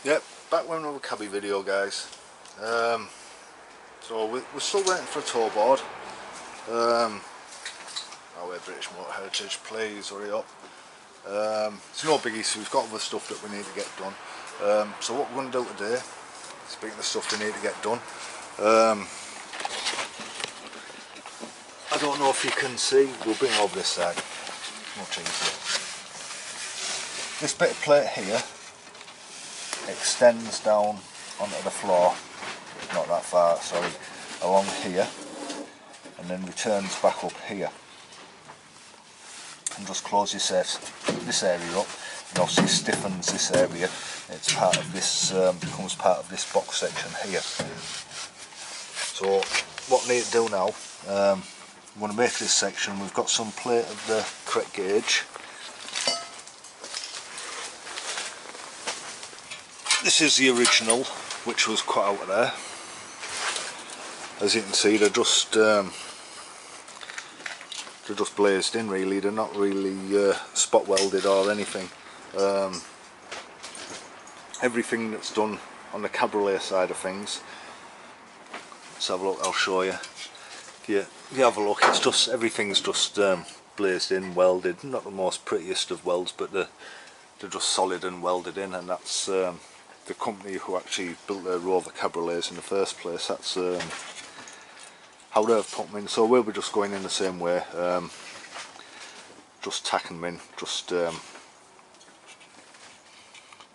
Yep, back with another cabbie video, guys. So we're still waiting for a tow board. Oh, we're British Motor Heritage, please hurry up. It's no biggie, so we've got other stuff that we need to get done. So what we're going to do today, speaking of stuff we need to get done, I don't know if you can see, we'll bring it over this side, much easier. This bit of plate here extends down onto the floor, not that far, sorry, along here, and then returns back up here and just closes this area up, and obviously stiffens this area. It's part of this, becomes part of this box section here. So what we need to do now, we want to make this section. We've got some plate of the correct gauge. This is the original, which was cut out of there. As you can see, they're just blazed in. Really, they're not really spot welded or anything. Everything that's done on the Cabriolet side of things. Let's have a look. I'll show you. Yeah, you have a look. It's just everything's just blazed in, welded. Not the most prettiest of welds, but they're just solid and welded in, and that's. The company who actually built the Rover Cabriolets in the first place, that's how they've put them in. So we'll be just going in the same way, just tacking them in, just a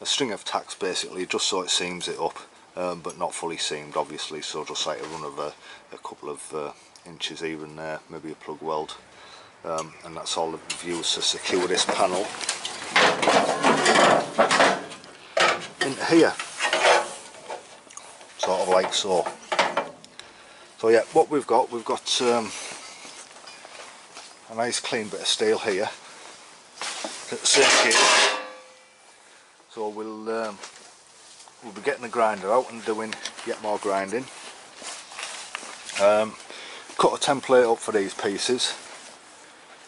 string of tacks basically, just so it seams it up, but not fully seamed obviously, so just like a run of a couple of inches here and there, maybe a plug weld, and that's all that we've used to secure this panel into here, sort of like so. So yeah, what we've got a nice clean bit of steel here, same gauge. So we'll be getting the grinder out and doing yet more grinding. Cut a template up for these pieces,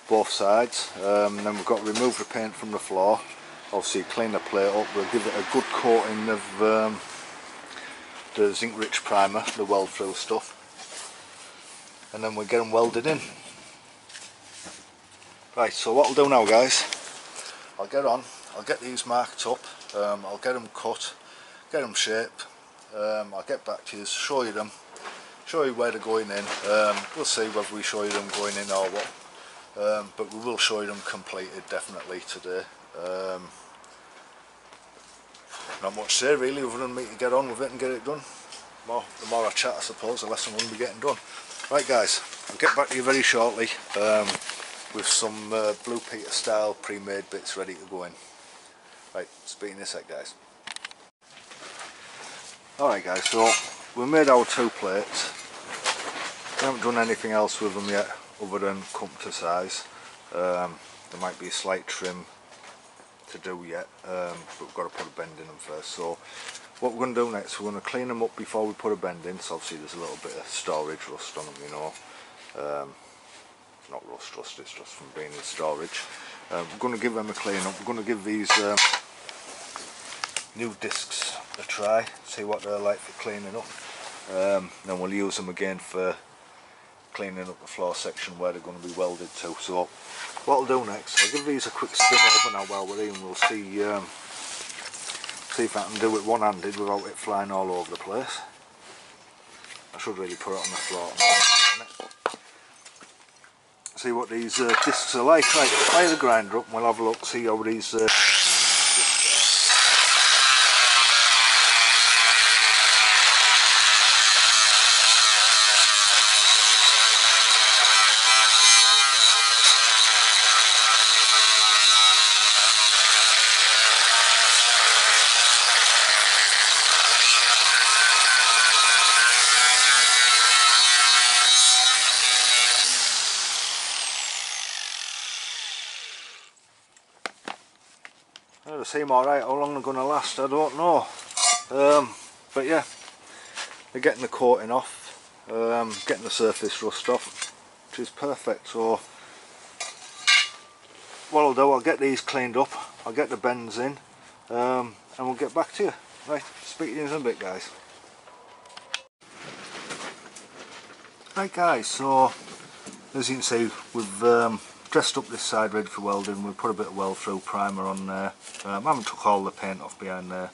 both sides, and then we've got to remove the paint from the floor. Obviously clean the plate up, we'll give it a good coating of the zinc rich primer, the weld through stuff, and then we'll get them welded in. Right, so what I'll do now, guys, I'll get these marked up, I'll get them cut, get them shaped, I'll get back to you, show you them, show you where they're going in. We'll see whether we show you them going in or what, but we will show you them completed definitely today. Not much to say really, other than me to get on with it and get it done. The more I chat, I suppose, the less I'm going to be getting done. Right, guys, I'll get back to you very shortly with some Blue Peter style pre-made bits ready to go in. Right, speaking in a sec, guys. Alright guys, so we made our two plates. We haven't done anything else with them yet other than come to size. There might be a slight trim to do yet, but we've got to put a bend in them first. So what we're going to do next, we're going to clean them up before we put a bend in. So obviously there's a little bit of storage rust on them, you know. Not rust, it's just from being in storage. We're going to give them a clean up. We're going to give these new discs a try, see what they're like for cleaning up. Then we'll use them again for cleaning up the floor section where they're going to be welded to. So what I'll do next, I'll give these a quick spin over now while we're here, and we'll see if I can do it one-handed without it flying all over the place. I should really put it on the floor. See what these discs are like. Right, fire the grinder up and we'll have a look, see how these they seem alright. How long they're going to last I don't know, but yeah, they're getting the coating off, getting the surface rust off, which is perfect. So what I'll do, I'll get these cleaned up, I'll get the bends in, and we'll get back to you. Right, speak to you in a bit, guys. Right guys, so as you can see, we've dressed up this side ready for welding. We've put a bit of weld through primer on there. I haven't took all the paint off behind there,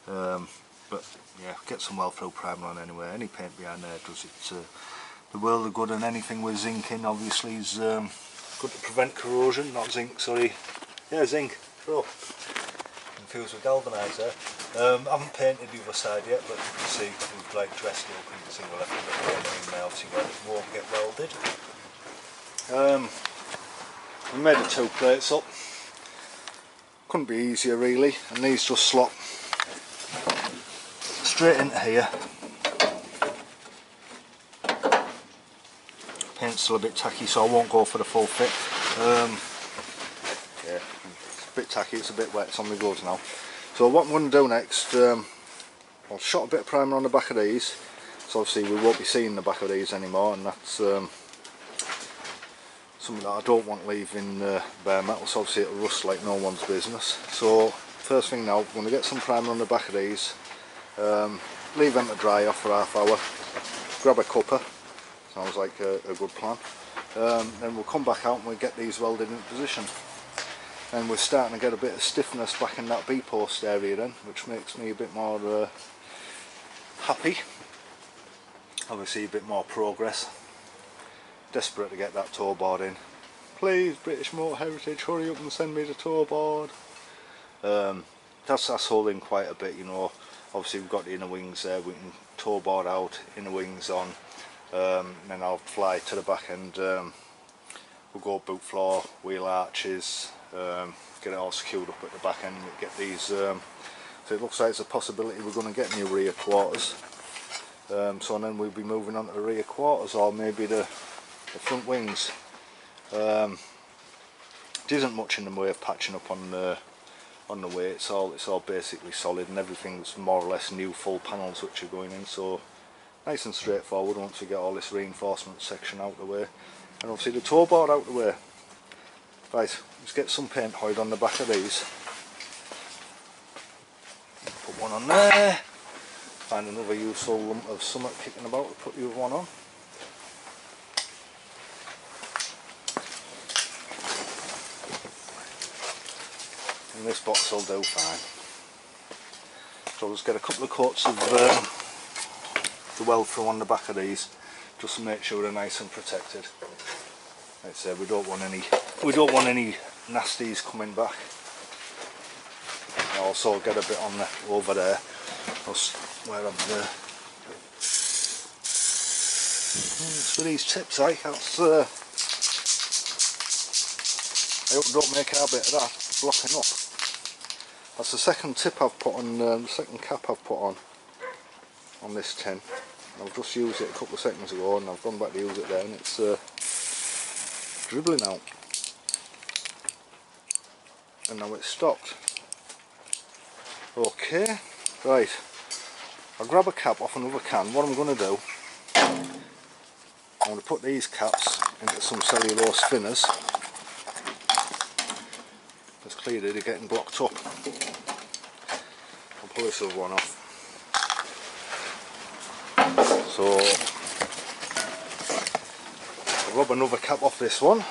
but yeah, get some weld through primer on anyway. Any paint behind there does it the world of good, and anything with zinc in obviously is good to prevent corrosion. Not zinc, sorry. Yeah, zinc. Oh, confused with galvanised there. I haven't painted the other side yet, but you can see we've like dressed it up, and you can see we'll have a bit of paint in there obviously where it won't get welded. We made the 2 plates up. Couldn't be easier really, and these just slot straight into here. Paint's still a bit tacky, so I won't go for the full fit. Yeah, it's a bit tacky, it's a bit wet, it's on my gloves now. So what I'm going to do next, I'll shot a bit of primer on the back of these, so obviously we won't be seeing the back of these anymore, and that's something that I don't want leaving bare metal, so obviously it'll rust like no one's business. So first thing now, I'm going to get some primer on the back of these, leave them to dry off for half hour, grab a cupper, sounds like a good plan, then we'll come back out and we'll get these welded in position. And we're starting to get a bit of stiffness back in that B-post area then, which makes me a bit more happy. Obviously a bit more progress. Desperate to get that toe board in. Please, British Motor Heritage, hurry up and send me the toe board. That's holding quite a bit, you know. Obviously we've got the inner wings there, we can toe board out, inner wings on, then I'll fly to the back end. We'll go boot floor, wheel arches, get it all secured up at the back end, get these, so it looks like it's a possibility we're going to get new rear quarters, so then we'll be moving on to the rear quarters, or maybe the front wings. There isn't much in the way of patching up on the way, it's all basically solid, and everything's more or less new full panels which are going in, so nice and straightforward once we get all this reinforcement section out of the way. And obviously the toe board out the way. Right, let's get some paint hoid on the back of these. Put one on there. Find another useful lump of something kicking about to put the other one on. And this box will do fine. So I'll just get a couple of coats of the weld through on the back of these, just to make sure they're nice and protected. Like I said, we don't want any nasties coming back. I'll also get a bit on over there, where I'm for these tips, that's I hope we don't make a habit of that blocking up. That's the second tip I've put on, the second cap I've put on this tin. I've just used it a couple of seconds ago, and I've gone back to use it there, and it's dribbling out, and now it's stopped. Okay, right, I'll grab a cap off another can. What I'm going to do, I'm going to put these caps into some cellulose thinners, because clearly they're getting blocked up. I'll pull this other one off. So I'll rub another cap off this one.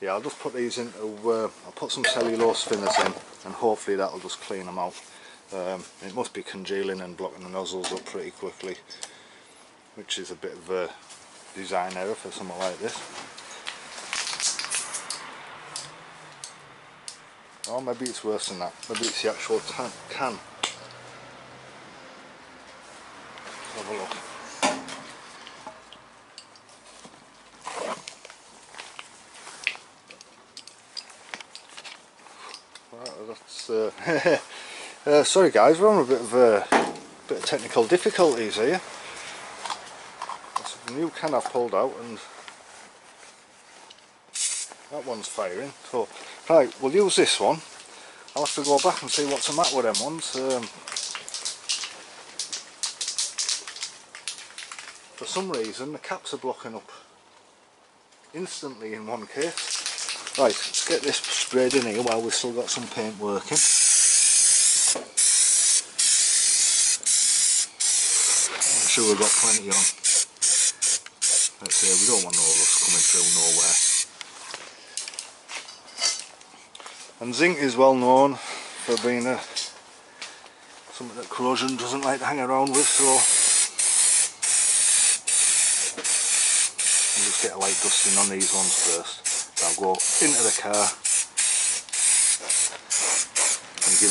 Yeah, I'll just put these into, I'll put some cellulose thinners in, and hopefully that'll just clean them out. It must be congealing and blocking the nozzles up pretty quickly, which is a bit of a design error for something like this. Or maybe it's worse than that, maybe it's the actual can. Have a look. Right, that's sorry guys, we're on a bit of technical difficulties here. That's a new can I've pulled out, and that one's firing. So right, we'll use this one. I'll have to go back and see what's the matter with them ones. For some reason the caps are blocking up instantly in one case. Right, let's get this sprayed in here while we've still got some paint working. Make sure we've got plenty on. Let's say we don't want no rust coming through nowhere. And zinc is well known for being something that corrosion doesn't like to hang around with, so I'll just get a light dusting on these ones first. So I'll go into the car and give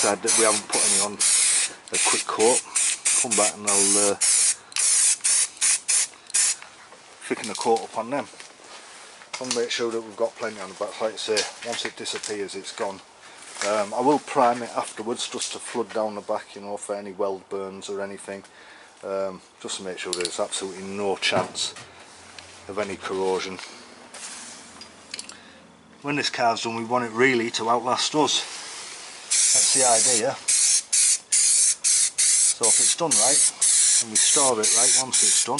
side that we haven't put any on a quick coat. Come back and I'll thicken the coat up on them. And make sure that we've got plenty on the back. Like I say, once it disappears it's gone. I will prime it afterwards just to flood down the back, you know, for any weld burns or anything, just to make sure there's absolutely no chance of any corrosion. When this car's done, we want it really to outlast us. That's the idea. So if it's done right and we store it right once it's done, I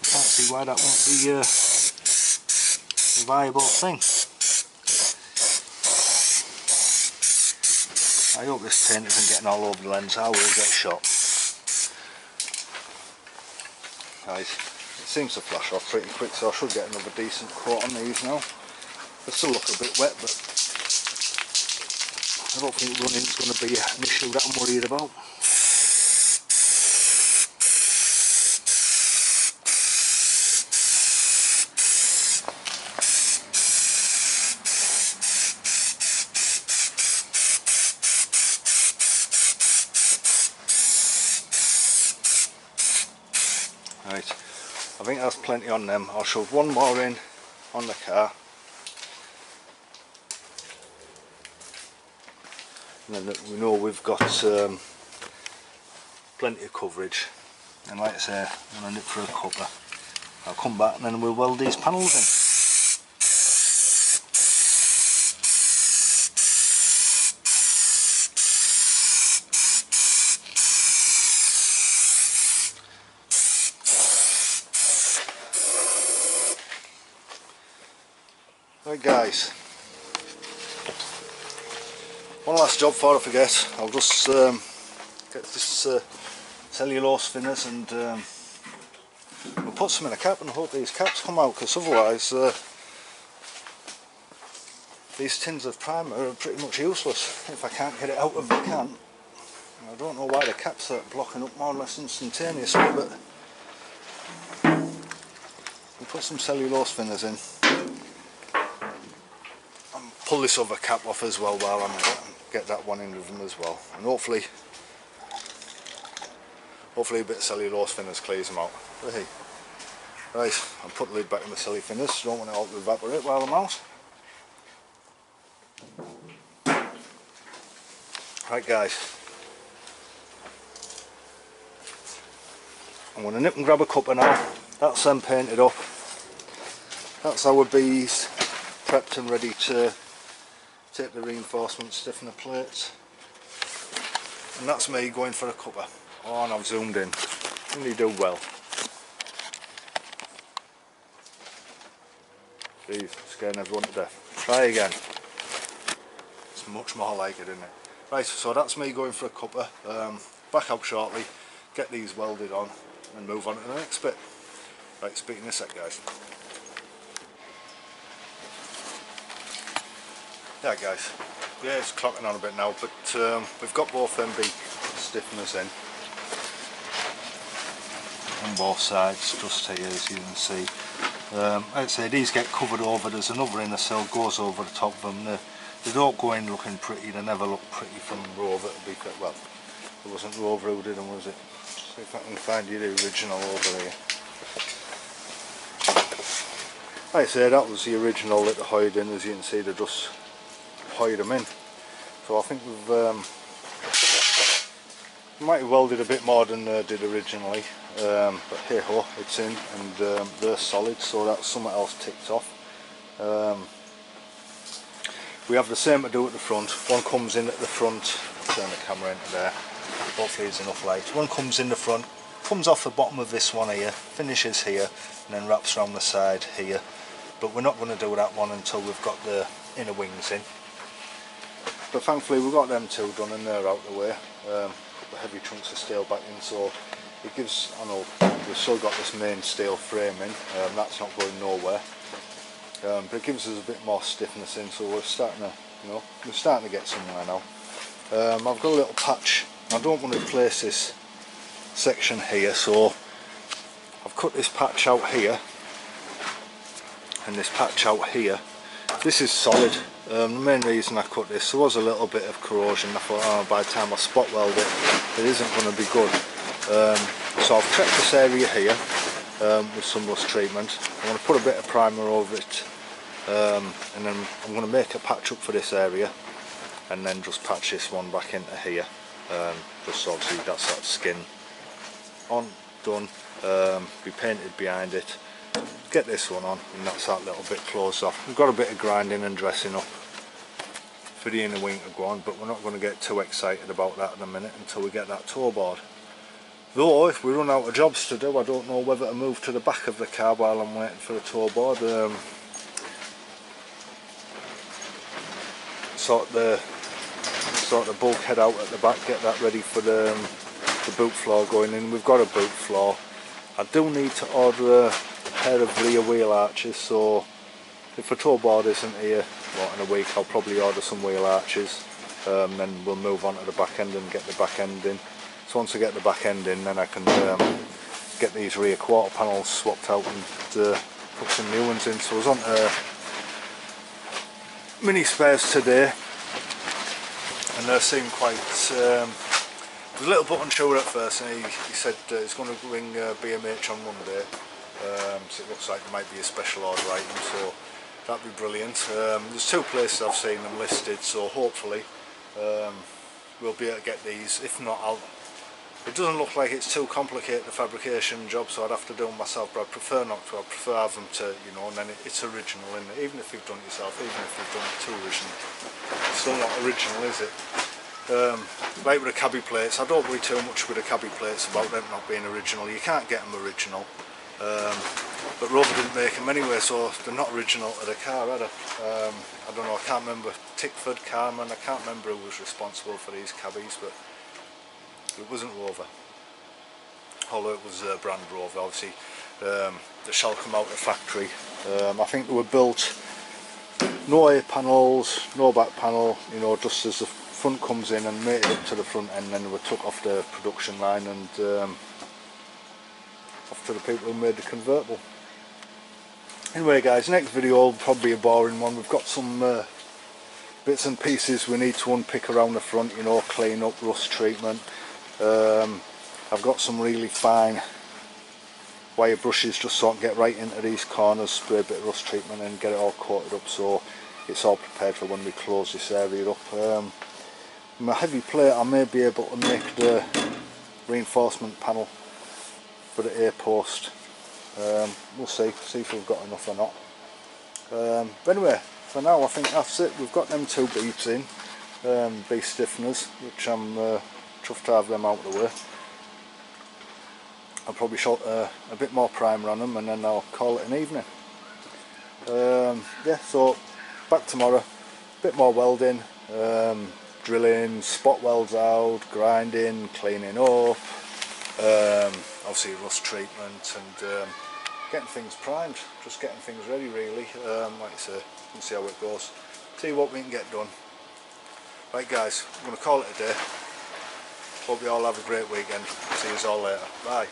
can't see why that won't be a viable thing. I hope this paint isn't getting all over the lens. I will get shot. Right, it seems to flash off pretty quick, so I should get another decent coat on these now. They still look a bit wet, but I don't think running is going to be an issue that I'm worried about. Right, I think that's plenty on them. I'll shove one more in on the car, and then we know we've got plenty of coverage. And like I say, I'm going to nip for a cuppa. I'll come back and then we'll weld these panels in. Right guys, one last job before I forget. I'll just get this cellulose thinners and we'll put some in a cap and hope these caps come out, because otherwise these tins of primer are pretty much useless if I can't get it out of the can. I don't know why the caps are blocking up more or less instantaneously, but we'll put some cellulose thinners in. Pull this other cap off as well while I'm at it, and get that one in with them as well, and hopefully a bit of cellulose thinners clears them out. Hey. Right, I'll put the lid back in the celly thinners, don't want it all to evaporate while I'm out. Right guys, I'm going to nip and grab a cuppa now. That's them painted up. That's our bees prepped and ready to take the reinforcement stiffener plates, and that's me going for a cuppa. Oh, and I've zoomed in. Really do well. Jeez, scaring everyone to death. Try again. It's much more like it, isn't it? Right, so that's me going for a cuppa. Back out shortly, get these welded on, and move on to the next bit. Right, speak in a sec guys. Yeah guys, yeah, it's clocking on a bit now, but we've got both MB stiffeners in on both sides, just here as you can see. I'd say these get covered over. There's another inner cell goes over the top of them. They don't go in looking pretty, they never look pretty from Rover. Well, it wasn't Rover who did them, was it? See if I can find you the original over here. Like I say, that was the original that they hired in. As you can see, they just hired them in. So I think we might have welded a bit more than they did originally, but hey ho, it's in, and they're solid, so that's something else ticked off. We have the same to do at the front. One comes in at the front, turn the camera into there, hopefully there's enough light. One comes in the front, comes off the bottom of this one here, finishes here, and then wraps around the side here, but we're not going to do that one until we've got the inner wings in. But thankfully we've got them two done and they're out the way. The heavy chunks of steel back in, so it gives, I know we've still got this main steel frame in, that's not going nowhere, but it gives us a bit more stiffness in, so we're starting to, you know, we're starting to get somewhere now. I've got a little patch. I don't want to replace this section here, so I've cut this patch out here and this patch out here. This is solid. The main reason I cut this, there was a little bit of corrosion. I thought, oh, by the time I spot weld it, it isn't going to be good. So I've checked this area here with some rust treatment. I'm going to put a bit of primer over it, and then I'm going to make a patch up for this area, and then just patch this one back into here. Just so obviously that's that skin on, done, be painted behind it. Get this one on, and that's that little bit closed off. We've got a bit of grinding and dressing up for the inner wing to go on, but we're not going to get too excited about that in a minute until we get that toe board. Though if we run out of jobs to do, I don't know whether to move to the back of the car while I'm waiting for the toe board. Sort the bulkhead out at the back, get that ready for the boot floor going in. We've got a boot floor. I do need to order a pair of rear wheel arches, so if the toe board isn't here in a week, I'll probably order some wheel arches, then we'll move on to the back end and get the back end in. So once I get the back end in, then I can get these rear quarter panels swapped out and put some new ones in. So I was on to mini spares today, and they seem quite, I was a little bit unsure at first, and he said he's going to ring BMH on Monday, so it looks like it might be a special order item, so that'd be brilliant. There's two places I've seen them listed, so hopefully we'll be able to get these. If not, it doesn't look like it's too complicated, the fabrication job, so I'd have to do them myself, but I prefer not to. I prefer have them to, you know, and then it's original, isn't it? Even if you've done it yourself, even if you've done it too original, it's still not original, is it? Like with the cabby plates, I don't worry too much with the cabby plates about them not being original. You can't get them original, but Rover didn't make them anyway, so they're not original to the car, are they? I don't know, I can't remember, Tickford, Carman, I can't remember who was responsible for these cabbies, but it wasn't Rover, although it was brand Rover. Obviously they shall come out of the factory. I think they were built no A panels, no back panel, you know, just as the front comes in and mated up to the front end, then they were took off the production line and off to the people who made the convertible. Anyway guys, next video will probably be a boring one. We've got some bits and pieces we need to unpick around the front, you know, clean up, rust treatment. I've got some really fine wire brushes just so I can get right into these corners, spray a bit of rust treatment and get it all coated up so it's all prepared for when we close this area up. My heavy plate, I may be able to make the reinforcement panel for the A post. We'll see if we've got enough or not. But anyway, for now I think that's it. We've got them two beads in, bead stiffeners, which I'm chuffed to have them out of the way. I'll probably shot a bit more primer on them and then I'll call it an evening. Yeah, so back tomorrow, a bit more welding, drilling, spot welds out, grinding, cleaning up, obviously rust treatment and getting things primed, just getting things ready really. Like I say, we'll see how it goes, see what we can get done. Right guys, I'm going to call it a day. Hope you all have a great weekend. See you all later. Bye.